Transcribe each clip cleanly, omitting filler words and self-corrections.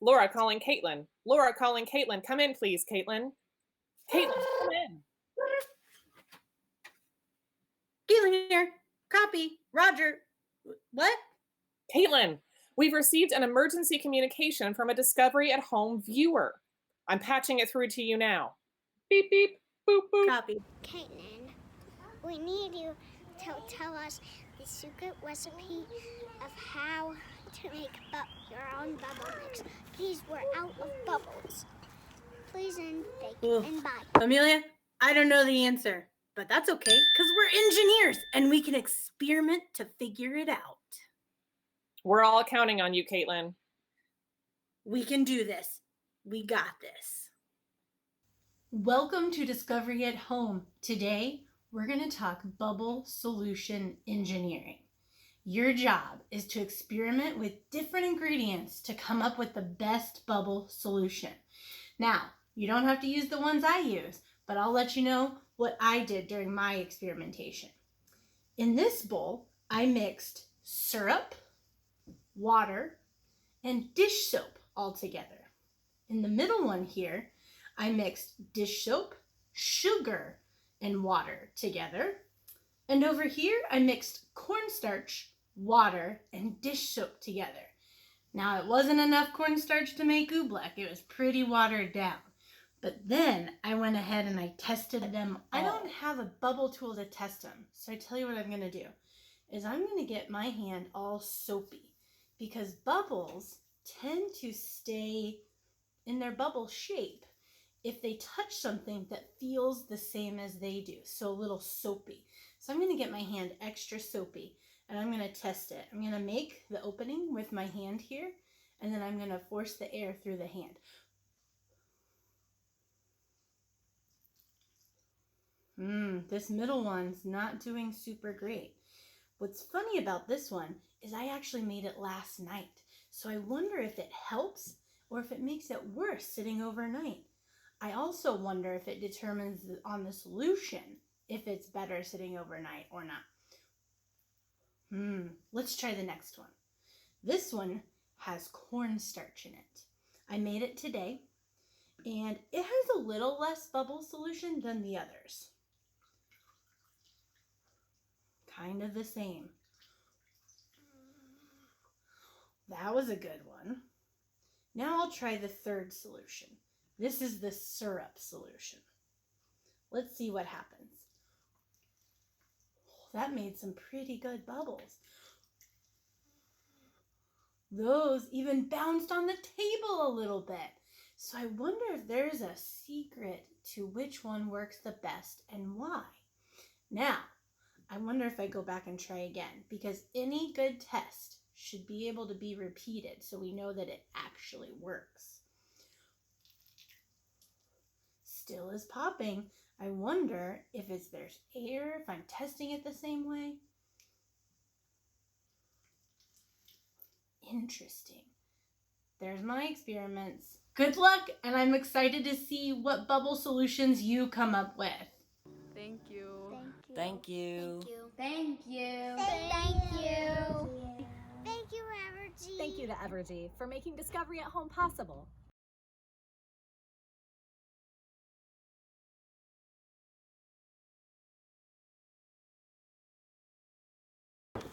Laura calling Caitlin. Laura calling Caitlin. Come in, please, Caitlin. Caitlin, come in. Caitlin here. Copy. Roger. What? Caitlin, we've received an emergency communication from a Discovery at Home viewer. I'm patching it through to you now. Beep, beep, boop, boop. Copy. Caitlin, we need you to tell us the secret recipe of how to make your own bubble mix. Please, we're out of bubbles. Please and thank you and bye. Amelia, I don't know the answer, but that's okay because we're engineers and we can experiment to figure it out. We're all counting on you, Caitlin. We can do this. We got this. Welcome to Discovery at Home. Today, we're going to talk bubble solution engineering. Your job is to experiment with different ingredients to come up with the best bubble solution. Now, you don't have to use the ones I use, but I'll let you know what I did during my experimentation. In this bowl, I mixed syrup, water, and dish soap all together. In the middle one here, I mixed dish soap, sugar, and water together. And over here, I mixed cornstarch, water, and dish soap together. Now, it wasn't enough cornstarch to make oobleck. It was pretty watered down. But then I went ahead and I tested them all. I don't have a bubble tool to test them. So I tell you what I'm going to do is I'm going to get my hand all soapy because bubbles tend to stay in their bubble shape if they touch something that feels the same as they do, so a little soapy. So I'm going to get my hand extra soapy and I'm going to test it. I'm going to make the opening with my hand here and then I'm going to force the air through the hand. This middle one's not doing super great. What's funny about this one is I actually made it last night. So I wonder if it helps or if it makes it worse sitting overnight. I also wonder if it determines on the solution if it's better sitting overnight or not. Let's try the next one. This one has cornstarch in it. I made it today and it has a little less bubble solution than the others. Kind of the same. That was a good one. Now I'll try the third solution. This is the syrup solution. Let's see what happens. That made some pretty good bubbles. Those even bounced on the table a little bit. So I wonder if there's a secret to which one works the best and why. Now, I wonder if I go back and try again because any good test should be able to be repeated so we know that it actually works. Still is popping. I wonder if there's air, if I'm testing it the same way. Interesting. There's my experiments. Good luck, and I'm excited to see what bubble solutions you come up with. Thank you. Thank you. Thank you. Thank you. Thank you. Thank you, Evergy. Thank you to Evergy for making Discovery at Home possible.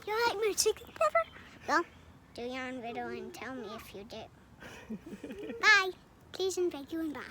You like my chicken pepper? Well, do your own video and tell me if you do. Bye. Please and thank you and bye.